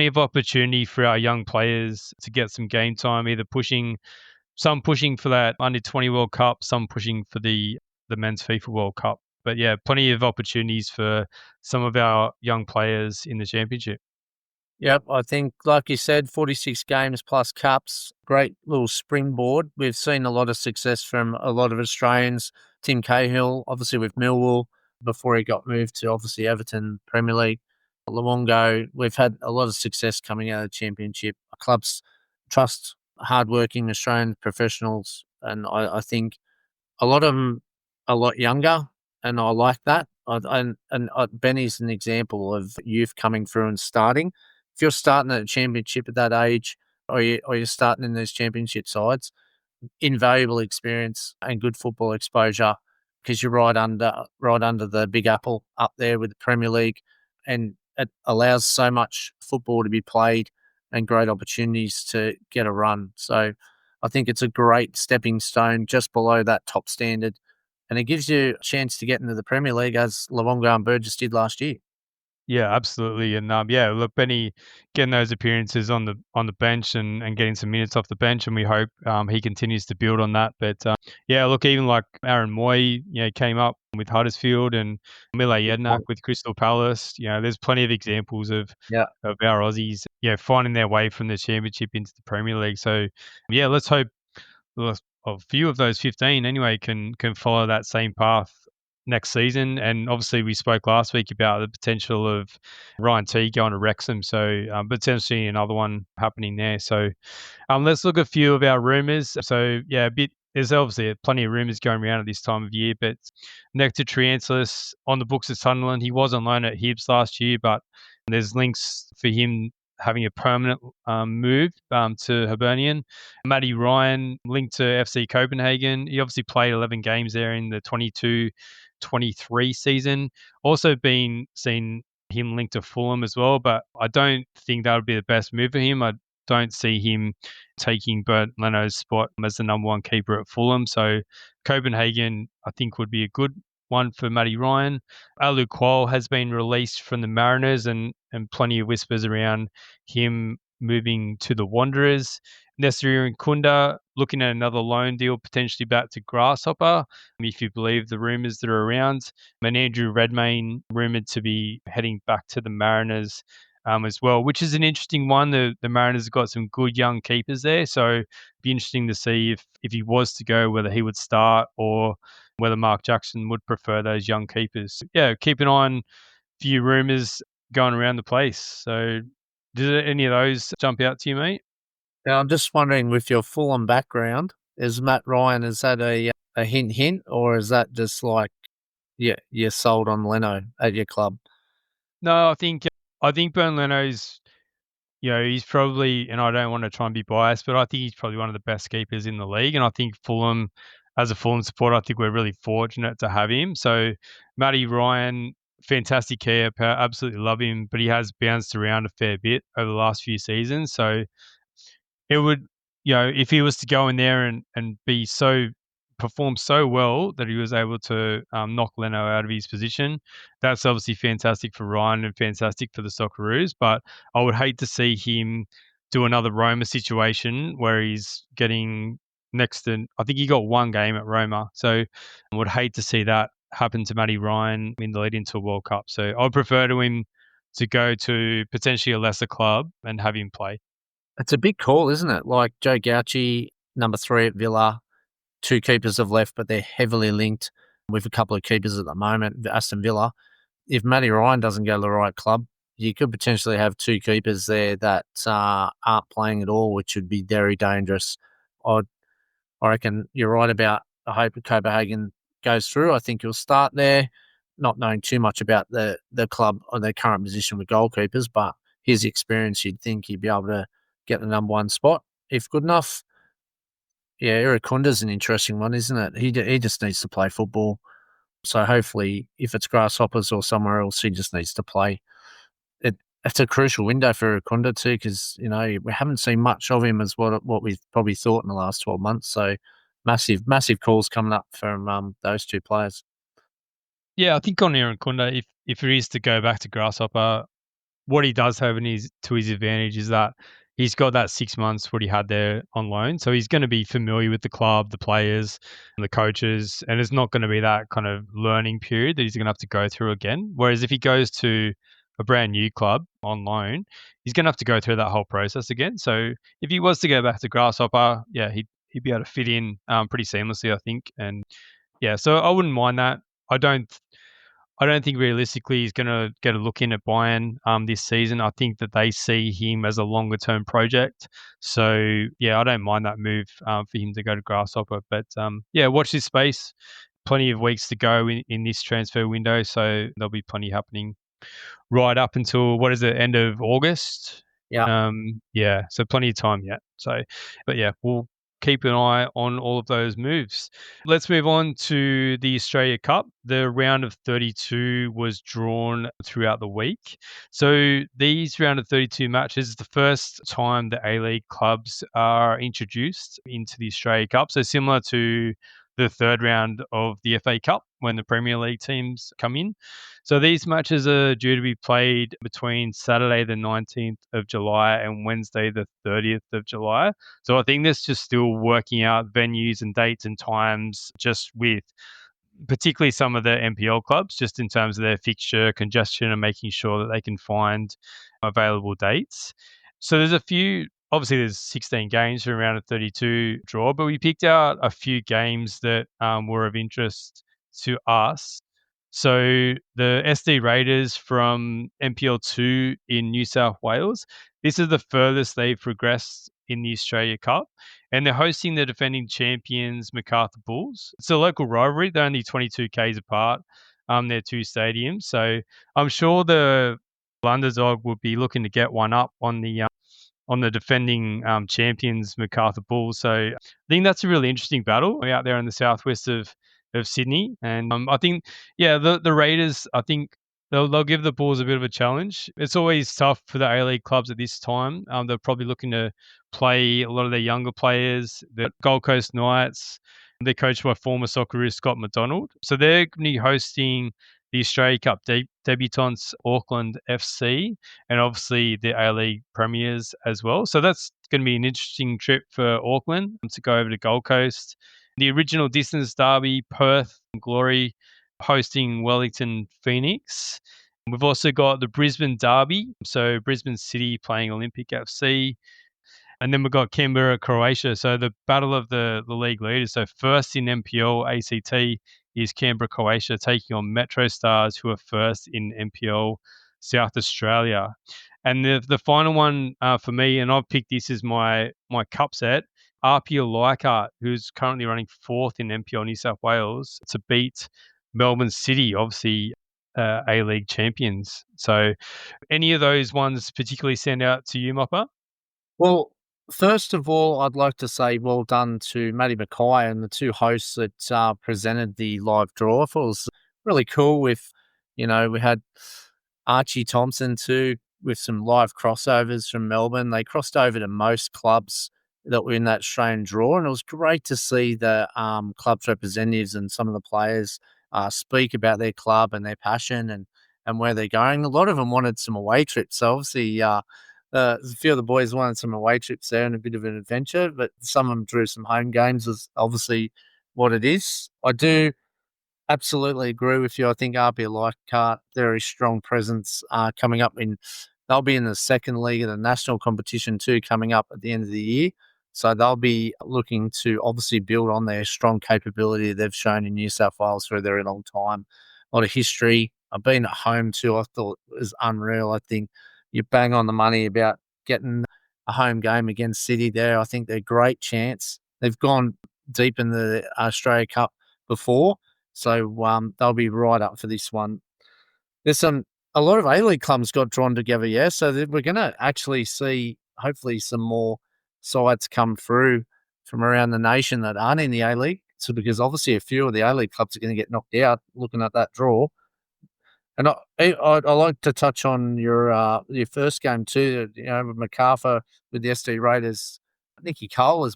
of opportunity for our young players to get some game time, either pushing for that under 20 World Cup, some pushing for the men's FIFA World Cup. But yeah, plenty of opportunities for some of our young players in the championship. Yep, I think, like you said, 46 games plus cups, great little springboard. We've seen a lot of success from a lot of Australians. Tim Cahill, obviously with Millwall, before he got moved to obviously Everton Premier League. Luongo, we've had a lot of success coming out of the championship. Clubs trust hardworking Australian professionals, and I think a lot of them a lot younger, and I like that. Benny's an example of youth coming through and starting. If you're starting at a championship at that age, or you're starting in these championship sides, invaluable experience and good football exposure because you're right under the Big Apple up there with the Premier League, and it allows so much football to be played and great opportunities to get a run. So I think it's a great stepping stone just below that top standard and it gives you a chance to get into the Premier League as Luongo and Burgess did last year. Yeah, absolutely. And yeah, look, Benny getting those appearances on the bench and getting some minutes off the bench, and we hope he continues to build on that. But yeah, look, even like Aaron Moy, came up with Huddersfield and Mile Good Jednak point. with Crystal Palace. There's plenty of examples Yeah. of our Aussies, finding their way from the Championship into the Premier League. So yeah, let's hope a few of those 15 anyway can follow that same path next season. And obviously, we spoke last week about the potential of Ryan T going to Wrexham, so potentially another one happening there. So let's look at a few of our rumours. So yeah, there's obviously plenty of rumours going around at this time of year, but Nectar Triantulus on the books of Sunderland. He was on loan at Hibs last year, but there's links for him having a permanent move to Hibernian. Matty Ryan linked to FC Copenhagen. He obviously played 11 games there in the 22-23 season. Also been seen him linked to Fulham as well, but I don't think that would be the best move for him. I don't see him taking Bernd Leno's spot as the number one keeper at Fulham. So Copenhagen, I think, would be a good one for Matty Ryan. Alu Kual has been released from the Mariners, and plenty of whispers around him moving to the Wanderers. Nestor Kunda looking at another loan deal, potentially back to Grasshopper, if you believe the rumours that are around. And Andrew Redmayne rumoured to be heading back to the Mariners as well, which is an interesting one. The Mariners have got some good young keepers there, so it'd be interesting to see if he was to go, whether he would start or whether Mark Jackson would prefer those young keepers. Yeah, keep an eye on a few rumours going around the place. So did any of those jump out to you, mate? Now, I'm just wondering, with your Fulham background, is Matt Ryan, is that a hint, or is that just like, yeah, you're sold on Leno at your club? No, I think Bernd Leno's, he's probably, and I don't want to try and be biased, but I think he's probably one of the best keepers in the league. And I think Fulham, as a Fulham supporter, I think we're really fortunate to have him. So Matty Ryan, fantastic keeper, absolutely love him, but he has bounced around a fair bit over the last few seasons. So it would, if he was to go in there and perform so well that he was able to knock Leno out of his position, that's obviously fantastic for Ryan and fantastic for the Socceroos. But I would hate to see him do another Roma situation where he's getting next to, I think he got one game at Roma. So I would hate to see that happen to Matty Ryan in the lead into a World Cup. So I would prefer to him to go to potentially a lesser club and have him play. It's a big call, isn't it? Like Joe Gauci, number 3 at Villa, 2 keepers have left, but they're heavily linked with a couple of keepers at the moment, Aston Villa. If Matty Ryan doesn't go to the right club, you could potentially have 2 keepers there that aren't playing at all, which would be very dangerous. I I reckon you're right about, I hope Copenhagen goes through. I think he'll start there, not knowing too much about the club or their current position with goalkeepers, but his experience, you'd think he'd be able to get the number 1 spot if good enough. Yeah, Irakunda's an interesting one, isn't it? He just needs to play football. So hopefully, if it's Grasshoppers or somewhere else, he just needs to play. It's a crucial window for Irakunda too, because we haven't seen much of him as what we've probably thought in the last 12 months. So massive calls coming up from those 2 players. Yeah, I think on Aaron Kunda, if he is to go back to Grasshopper, what he does have to his advantage is that he's got that 6 months what he had there on loan. So he's going to be familiar with the club, the players, and the coaches, and it's not going to be that kind of learning period that he's going to have to go through again. Whereas if he goes to a brand new club on loan, he's going to have to go through that whole process again. So if he was to go back to Grasshopper, yeah, he'd be able to fit in pretty seamlessly, I think. And yeah, so I wouldn't mind that. I don't I don't think realistically he's going to get a look in at Bayern this season. I think that they see him as a longer term project. So yeah, I don't mind that move for him to go to Grasshopper. But yeah, watch this space. Plenty of weeks to go in this transfer window, so there'll be plenty happening right up until what is it, end of August? Yeah. Yeah, so plenty of time yet. So, but yeah, we'll keep an eye on all of those moves. Let's move on to the Australia Cup. The round of 32 was drawn throughout the week. So these round of 32 matches is the first time the A-League clubs are introduced into the Australia Cup. So similar to the third round of the FA Cup when the Premier League teams come in. So these matches are due to be played between Saturday the 19th of July and Wednesday the 30th of July. So I think there's just still working out venues and dates and times just with particularly some of the NPL clubs, just in terms of their fixture congestion and making sure that they can find available dates. So there's a few, obviously there's 16 games from round of 32 draw, but we picked out a few games that were of interest to us. So the SD Raiders from NPL2 in New South Wales, this is the furthest they've progressed in the Australia Cup, and they're hosting the defending champions Macarthur Bulls. It's a local rivalry. They're only 22 k's apart. They're two stadiums, so I'm sure the underdog would be looking to get one up on the defending champions Macarthur Bulls. So I think that's a really interesting battle out there in the southwest of Sydney, and I think the Raiders, I think they'll give the Bulls a bit of a challenge. It's always tough for the A-League clubs at this time. They're probably looking to play a lot of their younger players. The Gold Coast Knights, they're coached by former Socceroos Scott McDonald. So they're going to be hosting the Australia Cup debutants Auckland FC, and obviously the A-League premiers as well. So that's going to be an interesting trip for Auckland to go over to Gold Coast. The original distance derby, Perth Glory hosting Wellington Phoenix. We've also got the Brisbane Derby, so Brisbane City playing Olympic FC. And then we've got Canberra, Croatia. So the battle of the league leaders. So first in NPL ACT is Canberra, Croatia, taking on Metro Stars, who are first in NPL South Australia. And the final one for me, and I've picked this as my Cupset, Apia Leichhardt, who's currently running fourth in NPL New South Wales, to beat Melbourne City, obviously A-League champions. So any of those ones particularly stand out to you, Mopper? Well, first of all, I'd like to say well done to Matty Mackay and the two hosts that presented the live draw. I thought it was really cool we had Archie Thompson too, with some live crossovers from Melbourne. They crossed over to most clubs that were in that Australian draw, and it was great to see the club's representatives and some of the players speak about their club and their passion and where they're going. A lot of them wanted some away trips, so obviously a few of the boys wanted some away trips there and a bit of an adventure, but some of them drew some home games, is obviously what it is. I do absolutely agree with you. I think RB Leichhardt, very strong presence coming up they'll be in the second league of the national competition too, coming up at the end of the year. So they'll be looking to obviously build on their strong capability they've shown in New South Wales for a very long time. A lot of history. I've been at home too. I thought it was unreal. I think you bang on the money about getting a home game against City there. I think they're a great chance. They've gone deep in the Australia Cup before, so they'll be right up for this one. There's a lot of A-League clubs got drawn together, yeah, so we're going to actually see hopefully some more sides come through from around the nation that aren't in the A-League. So because obviously a few of the A-League clubs are going to get knocked out looking at that draw. And I'd like to touch on your first game too. With MacArthur with the SD Raiders. Nicky Cole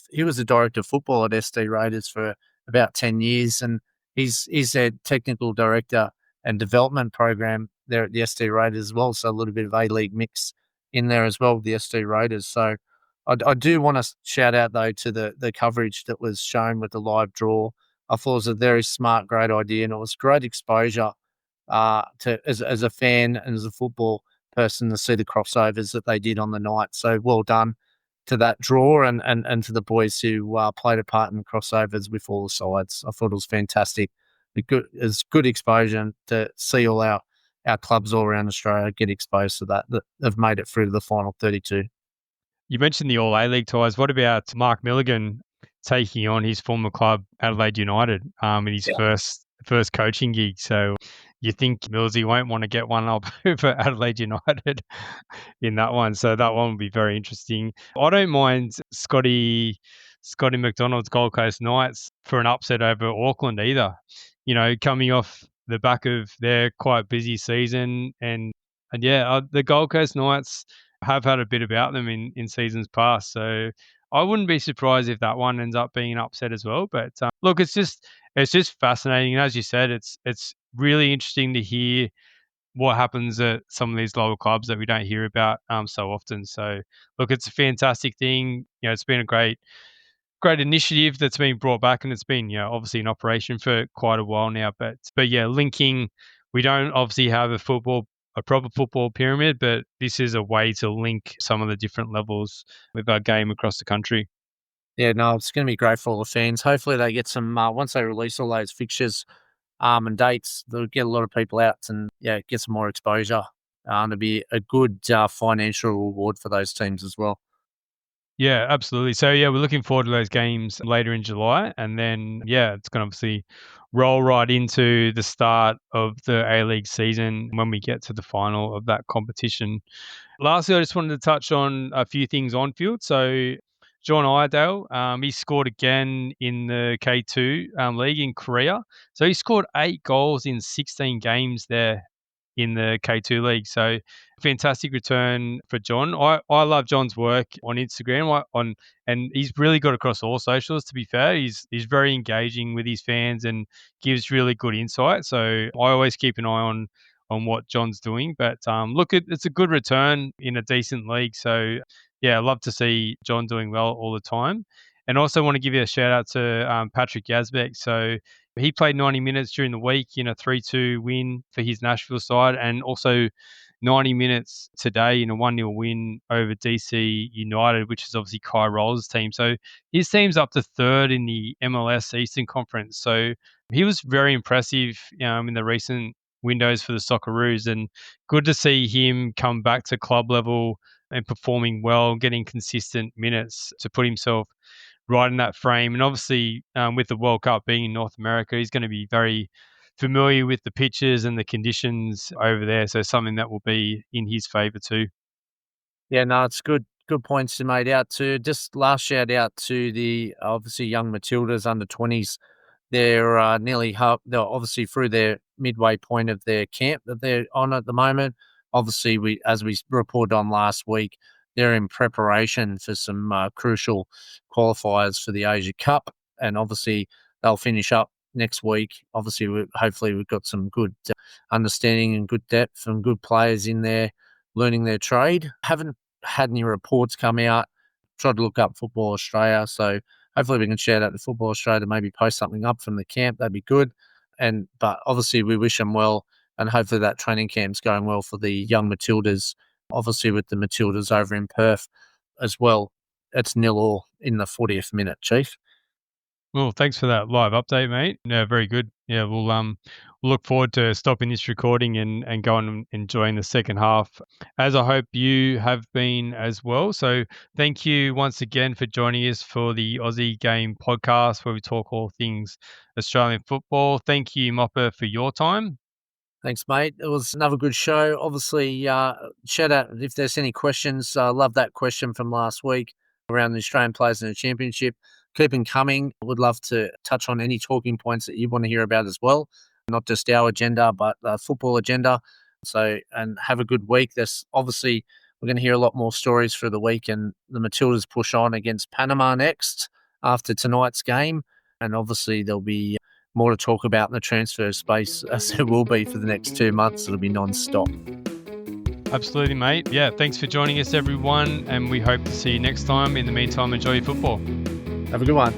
he was the director of football at SD Raiders for about 10 years, and he's their technical director and development program there at the SD Raiders as well. So a little bit of A-League mix in there as well with the SD Raiders. So I do want to shout out though to the coverage that was shown with the live draw. I thought it was a very smart, great idea, and it was great exposure as a fan and as a football person to see the crossovers that they did on the night. So well done to that draw and to the boys who played a part in the crossovers with all the sides. I thought it was fantastic. It's good exposure to see all our clubs all around Australia get exposed to that have made it through to the final 32. You mentioned the All A-League ties. What about Mark Milligan taking on his former club, Adelaide United, in his first coaching gig? So you think Millsy won't want to get one up over Adelaide United in that one. So that one will be very interesting. I don't mind Scotty McDonald's Gold Coast Knights for an upset over Auckland either. Coming off the back of their quite busy season, and the Gold Coast Knights have had a bit about them in seasons past. So I wouldn't be surprised if that one ends up being an upset as well. But look, it's just fascinating, and as you said, it's really interesting to hear what happens at some of these lower clubs that we don't hear about so often. So look, it's a fantastic thing. It's been a great initiative that's been brought back, and it's been obviously in operation for quite a while now. But yeah, linking. We don't obviously have a proper football pyramid, but this is a way to link some of the different levels with our game across the country. Yeah, no, it's going to be great for all the fans. Hopefully, they get some once they release all those fixtures and dates. They'll get a lot of people out and get some more exposure. And it'll be a good financial reward for those teams as well. Yeah, absolutely. So yeah, we're looking forward to those games later in July, and then it's going to obviously roll right into the start of the A-League season when we get to the final of that competition. Lastly, I just wanted to touch on a few things on field. So John Iredale, he scored again in the K2 league in Korea. So he scored 8 goals in 16 games there in the K2 league. So fantastic return for John. I love John's work on Instagram and he's really got across all socials, to be fair. He's very engaging with his fans and gives really good insight. So I always keep an eye on what John's doing. But look, it's a good return in a decent league. So yeah, I love to see John doing well all the time. And also want to give you a shout out to Patrick Yazbek. So he played 90 minutes during the week in a 3-2 win for his Nashville side, and also 90 minutes today in a 1-0 win over DC United, which is obviously Kai Roller's team. So his team's up to third in the MLS Eastern Conference. So he was very impressive in the recent windows for the Socceroos, and good to see him come back to club level and performing well, getting consistent minutes to put himself right in that frame. And obviously, with the World Cup being in North America, he's going to be very familiar with the pitches and the conditions over there. So something that will be in his favour too. Yeah, no, it's good. Good points you made out too. Just last shout out to the obviously young Matildas under 20s. They're they're obviously through their midway point of their camp that they're on at the moment. Obviously, as we reported on last week, they're in preparation for some crucial qualifiers for the Asia Cup, and obviously they'll finish up next week. Obviously, hopefully we've got some good understanding and good depth and good players in there learning their trade. Haven't had any reports come out. Tried to look up Football Australia, so hopefully we can share that to Football Australia to maybe post something up from the camp. That'd be good. But obviously we wish them well, and hopefully that training camp's going well for the young Matildas. Obviously with the Matildas over in Perth as well. It's 0-0 in the 40th minute, Chief. Well, thanks for that live update, mate. Yeah, very good. Yeah, we'll look forward to stopping this recording and going and enjoying the second half, as I hope you have been as well. So thank you once again for joining us for the Aussie Game podcast, where we talk all things Australian football. Thank you, Mopper, for your time. Thanks, mate. It was another good show. Obviously, shout out if there's any questions. Love that question from last week around the Australian players in the championship. Keep them coming. Would love to touch on any talking points that you want to hear about as well. Not just our agenda, but the football agenda. So, and have a good week. There's obviously, we're going to hear a lot more stories for the week, and the Matildas push on against Panama next after tonight's game. And obviously there'll be more to talk about in the transfer space, as there will be for the next 2 months. It'll be non-stop. Absolutely, mate. Yeah, thanks for joining us, everyone, and we hope to see you next time. In the meantime, enjoy your football. Have a good one.